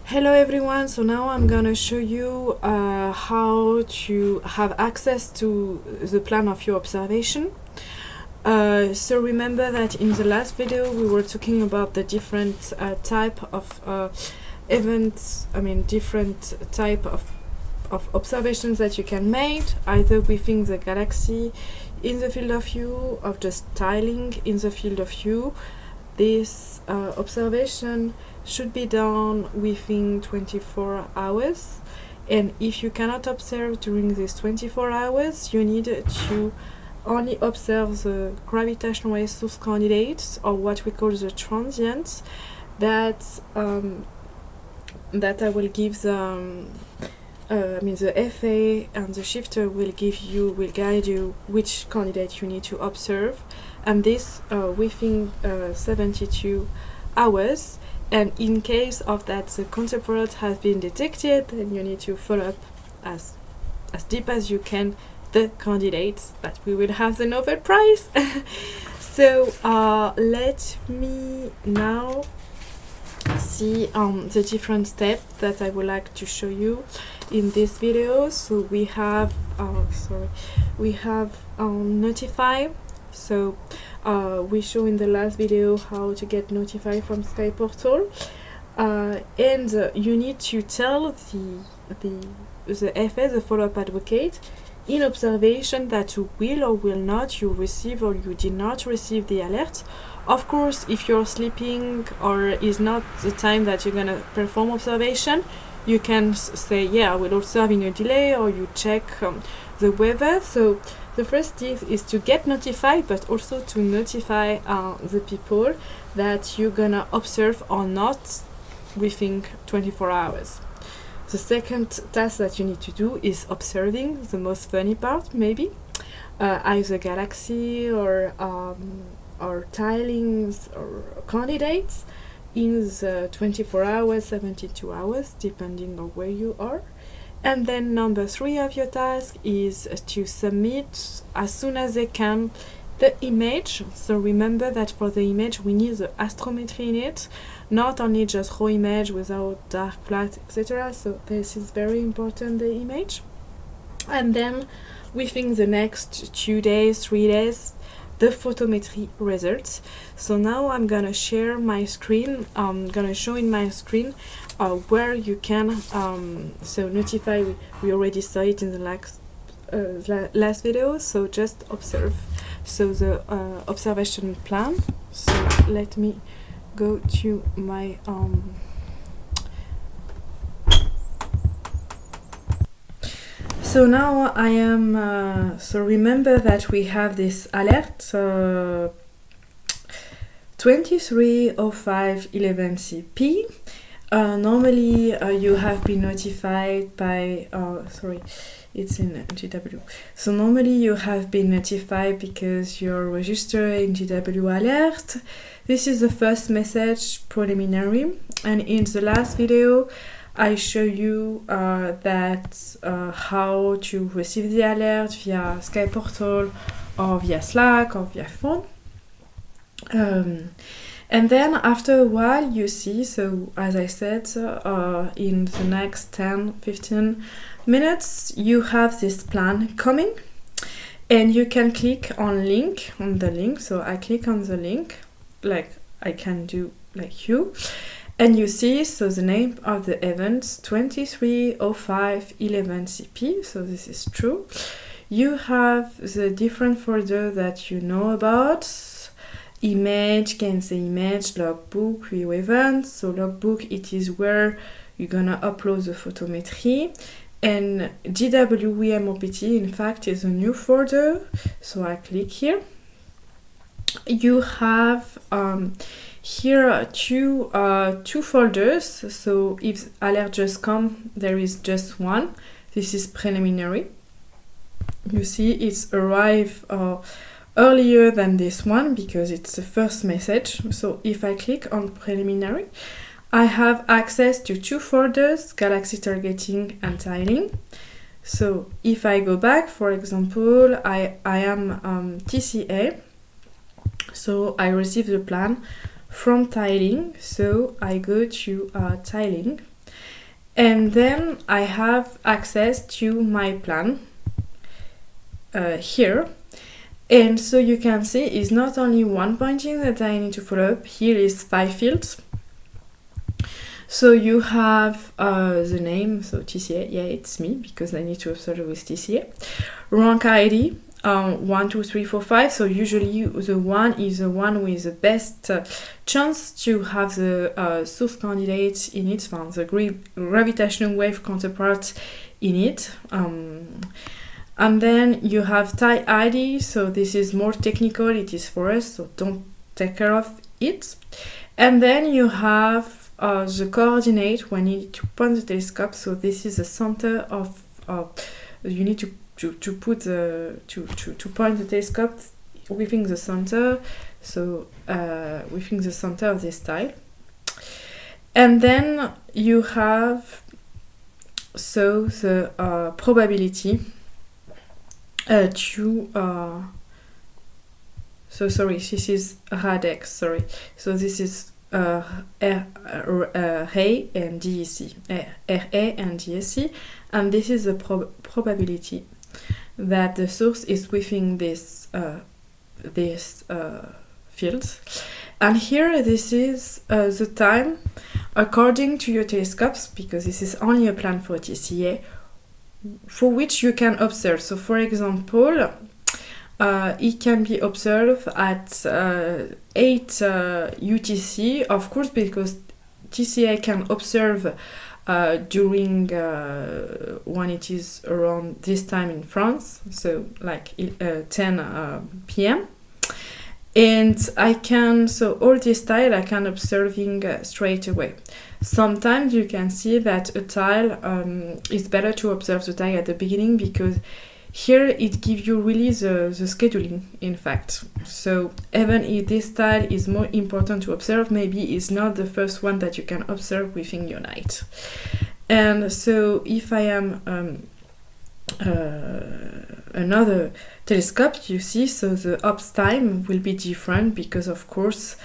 Hello everyone, so now I'm gonna show you how to have access to the plan of your observation. So remember that in the last video we were talking about the different type of events, different type of observations that you can make, either within the galaxy, in the field of view, of just tiling in the field of view. This observation should be done within 24 hours, and if you cannot observe during these 24 hours, you need to only observe the gravitational wave source candidates, or what we call the transients, that I will give the the FA and the shifter will guide you which candidate you need to observe, and this within 72 hours. And in case of that the counterpart has been detected, then you need to follow up as deep as you can the candidates, but we will have the Nobel Prize. So let me now see the different steps that I would like to show you in this video. So we have notify. So we show in the last video how to get notified from skyportal, and you need to tell the FA, the follow-up advocate, in observation that you will or will not you receive or you did not receive the alert. Of course, if you're sleeping or is not the time that you're gonna perform observation, you can say, yeah, I will observe in a delay, or you check the weather. So the first tip is to get notified, but also to notify the people that you're gonna observe or not within 24 hours. The second task that you need to do is observing, the most funny part maybe, either galaxy or tilings or candidates in the 24 hours, 72 hours, depending on where you are. And then number 3 of your task is to submit as soon as they can the image. So remember that for the image we need the astrometry in it, not only just raw image without dark, flat, etc. So this is very important, the image. And then within the next 2 days, 3 days, the photometry results. So now I'm gonna share my screen. I'm gonna show in my screen where you can so notify. We already saw it in the last video, so just observe. So the observation plan. So let me go to my so now I am so remember that we have this alert 23:05:11 CP. Normally you have been notified by it's in GW. So normally you have been notified because you're registered in GW alert. This is the first message, preliminary, and in the last video I show you that how to receive the alert via skyportal or via Slack or via phone. And then after a while you see, so as I said, in the next 10-15 minutes you have this plan coming, and you can click on the link. So I click on the link, like I can do like you, and you see, so the name of the event 23:05:11 CP, so this is true. You have the different folder that you know about. Image, can say image, logbook, view events. So logbook, it is where you're gonna upload the photometry, and gwemopt in fact is a new folder. So I click here. You have here two folders. So if alert just come, there is just one. This is preliminary. You see it's arrived earlier than this one because it's the first message. So if I click on preliminary, I have access to 2 folders, galaxy targeting and tiling. So if I go back, for example, I am TCA, so I receive the plan from tiling, so I go to tiling. And then I have access to my plan here. And so you can see it's not only one pointing that I need to follow up. Here is 5 fields. So you have the name, so TCA, yeah, it's me, because I need to observe with TCA. Rank ID, 1, 2, 3, 4, 5. So usually the 1 is the one with the best chance to have the source candidate in it, the gravitational wave counterpart in it. And then you have type ID, so this is more technical, it is for us, so don't take care of it. And then you have the coordinate when you need to point the telescope, so this is the center of you need to put to point the telescope within the center, so within the center of this tile. And then you have so the probability so sorry, this is Radex, sorry. So this is RA and DEC, RA and DEC, and this is the probability that the source is within this field. And here this is the time according to your telescopes, because this is only a plan for TCA, for which you can observe. So for example, it can be observed at 8 UTC, of course, because TCA can observe during when it is around this time in France, so like 10 p.m. And I can, so all this tile I can observing straight away. Sometimes you can see that a tile is better to observe the tile at the beginning, because here it gives you really the scheduling, in fact. So even if this tile is more important to observe, maybe it's not the first one that you can observe within your night. And so if I am another telescope, you see, so the ops time will be different, because of course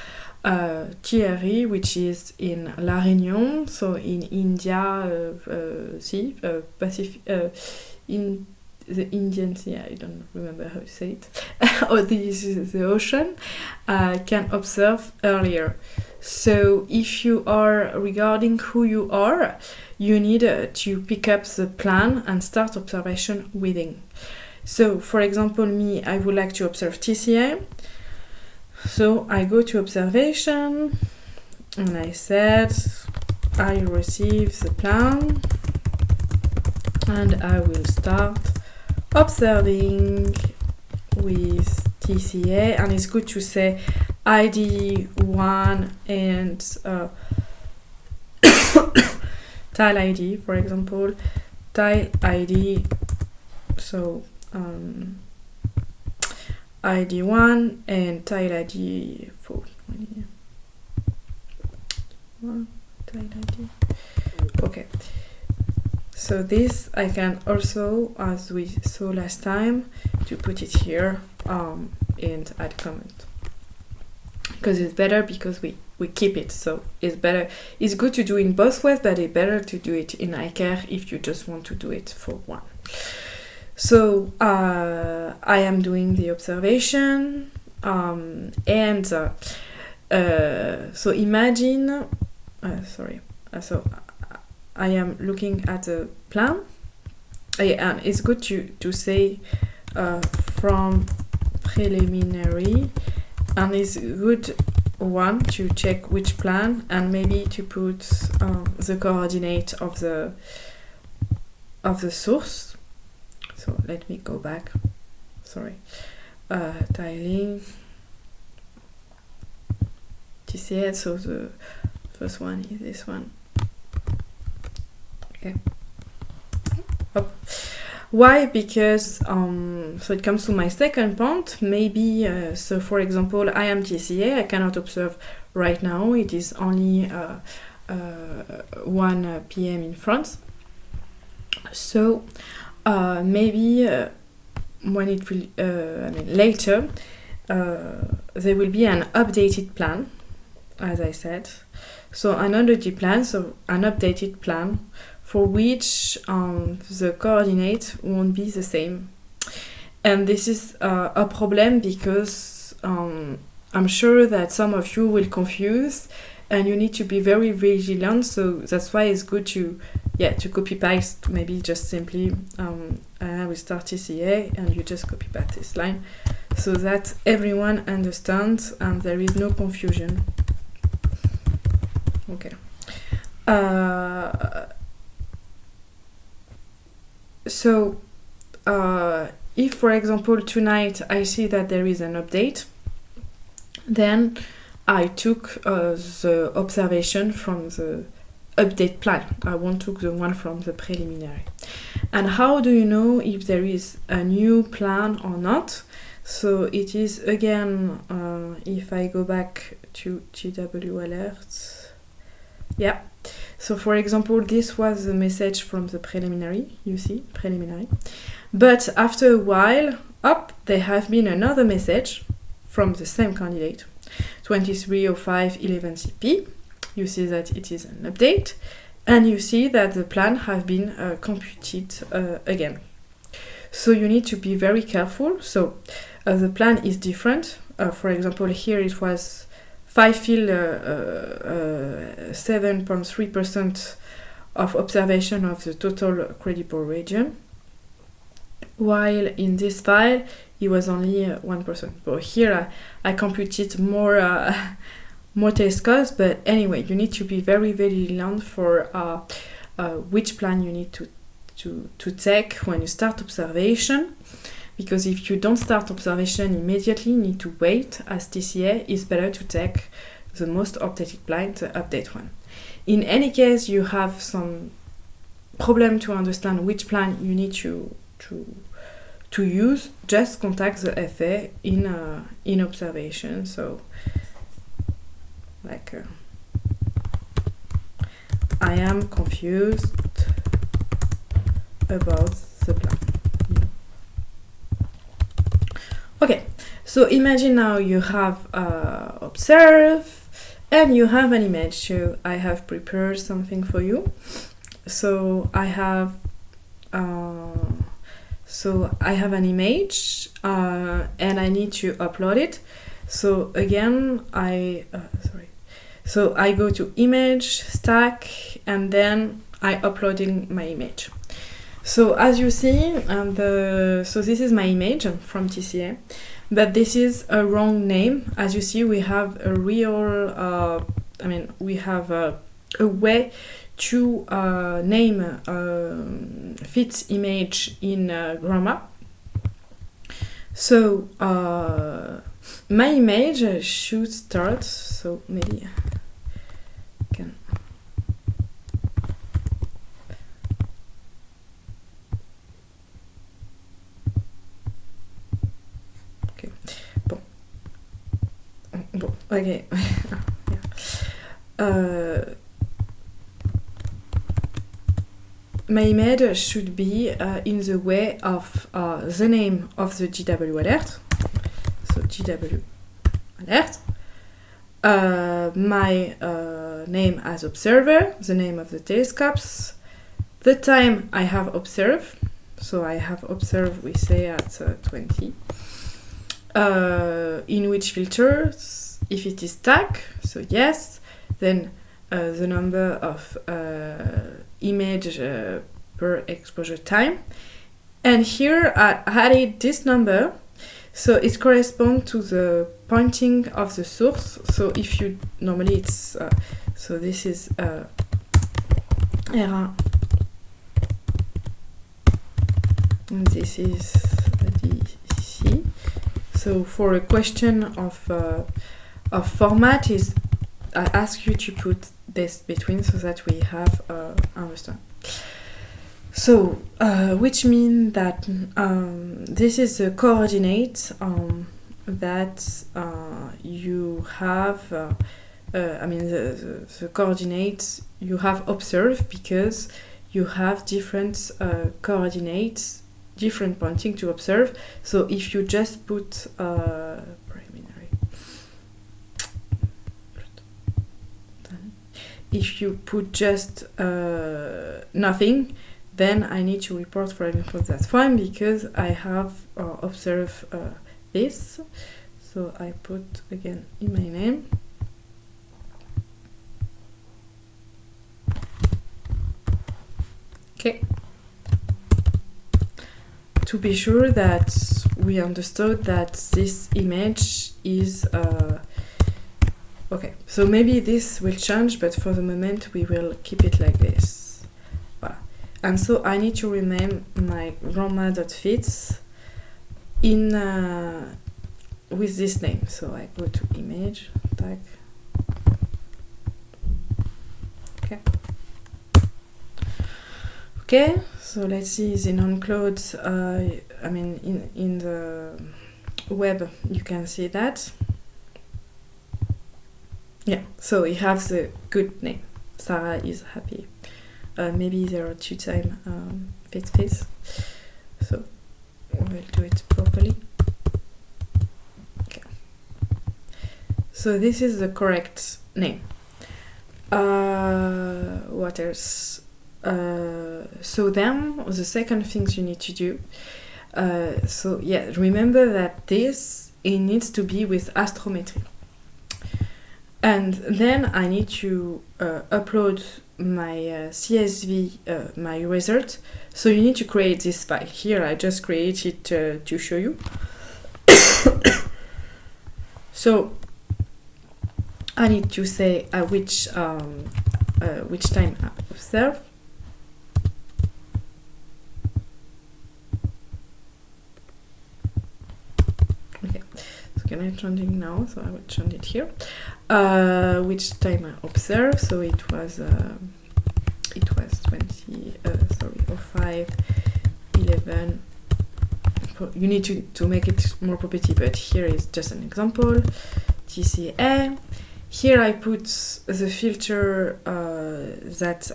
Thierry, which is in La Réunion, so in India, Pacific, in the Indian Sea, I don't remember how to say it, or the ocean, can observe earlier. So if you are regarding who you are, you need to pick up the plan and start observation within. So for example, me, I would like to observe TCA. So I go to observation and I said I receive the plan and I will start observing with TCA. And it's good to say ID 1 and tile ID, for example, tile ID, so ID 1 and tile ID 4. Tile ID. Okay. So this I can also, as we saw last time, to put it here and add comment. Because it's better, because we keep it, so it's better. It's good to do in both ways, but it's better to do it in iCare if you just want to do it for one. So I am doing the observation, and so imagine, so I am looking at a plan, and it's good to say from preliminary, and it's good one to check which plan, and maybe to put the coordinate of the source. So let me go back, sorry, tiling, TCA, so the first one is this one. Okay. Up. Why? Because so it comes to my second point. Maybe so for example, I am TCA. I cannot observe right now. It is only 1 p.m. in France. So maybe when it will, later, there will be an updated plan, as I said. So an updated plan for which the coordinate won't be the same. And this is a problem because I'm sure that some of you will confuse and you need to be very vigilant. So that's why it's good to copy paste, maybe just simply we start TCA and you just copy paste this line so that everyone understands and there is no confusion. Okay. If, for example, tonight I see that there is an update, then I took the observation from the update plan. I won't took the one from the preliminary. And how do you know if there is a new plan or not? So it is again, if I go back to GW alerts, yeah. So for example, this was the message from the preliminary, you see, preliminary. But after a while, there have been another message from the same candidate, 230511CP. You see that it is an update, and you see that the plan have been computed again. So you need to be very careful. So the plan is different. For example, here it was 5 field 7.3% of observation of the total credible region, while in this file it was only 1%. But here I computed more telescopes, but anyway, you need to be very vigilant for which plan you need to take when you start observation, because if you don't start observation immediately, you need to wait. As TCA, it's better to take the most updated plan, the update one. In any case, you have some problem to understand which plan you need to use, just contact the FA in observation. So like I am confused about the plan. Okay, so imagine now you have observe and you have an image. So I have prepared something for you. So I have an image and I need to upload it. So again, So I go to image, stack, and then I uploading my image. So as you see, so this is my image from TCA, but this is a wrong name. As you see, we have a real, we have a way to name fits image in gwemopt. So my image should start, so maybe I can. Okay, bon, okay. My image should be in the way of the name of the GW alert. So GW alert. My name as observer, the name of the telescopes, the time I have observed. So I have observed, we say at 20. In which filters, if it is stack, so yes, then the number of image per exposure time. And here I added this number, so it corresponds to the pointing of the source. So if you normally it's so this is R1 and this is DC. So for a question of format, is I ask you to put this between so that we have understand. So which means that this is the coordinate that you have. The coordinates you have observed, because you have different coordinates, different pointing to observe. So if you just put preliminary, if you put just nothing, then I need to report, for example, that's fine because I have observed this. So I put again in my name. Okay. To be sure that we understood that this image is okay. So maybe this will change, but for the moment we will keep it like this. Voilà. And so I need to rename my grandma.fits in with this name. So I go to image, tag. Okay. Okay, so let's see the owncloud. I mean, in the web, you can see that. Yeah, so it has a good name. Sarah is happy. Maybe there are 2 times fit. So we'll do it properly. Okay. So this is the correct name. What else? So then the second things you need to do. So yeah, remember that it needs to be with astrometry. And then I need to upload my CSV, my result. So you need to create this file. Here I just created it to show you. So I need to say which time I observe. Okay, so can I change it now? So I will change it here. Which time I observe? So it was 05, 11. You need to make it more property, but here is just an example. TCA. Here I put the filter that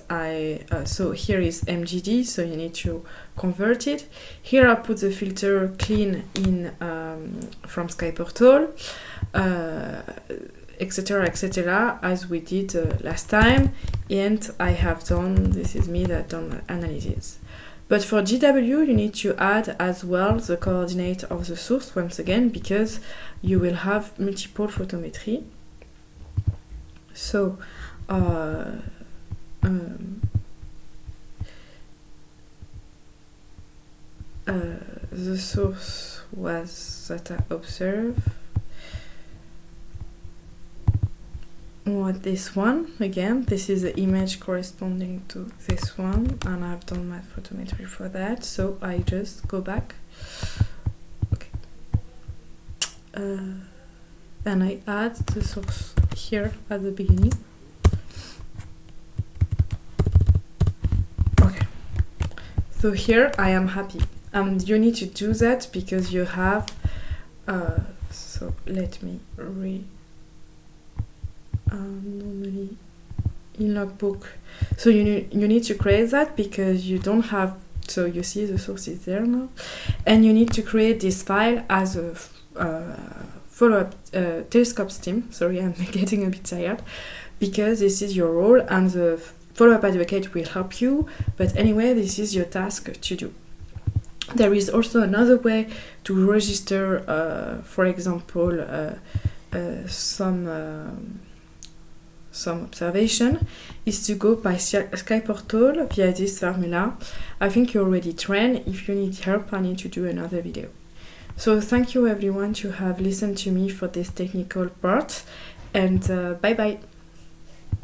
so here is MGD, so you need to convert it. Here I put the filter clean in from skyportal, etc, etc, as we did last time, and I have done, this is me that done analysis. But for GW you need to add as well the coordinate of the source once again, because you will have multiple photometry. So the source was that I observe. This one again, this is the image corresponding to this one, and I've done my photometry for that, so I just go back. Okay. And I add the source here at the beginning. Okay, so here I am happy, and you need to do that because you have so let me normally in logbook, so you need to create that because you don't have, so you see the source is there now, and you need to create this file as a follow-up telescope steam. Sorry, I'm getting a bit tired, because this is your role and the follow-up advocate will help you, but anyway, this is your task to do. There is also another way to register, for example, some observation, is to go by skyportal via this formula. I think you're already trained. If you need help, I need to do another video. So thank you everyone to have listened to me for this technical part, and bye bye.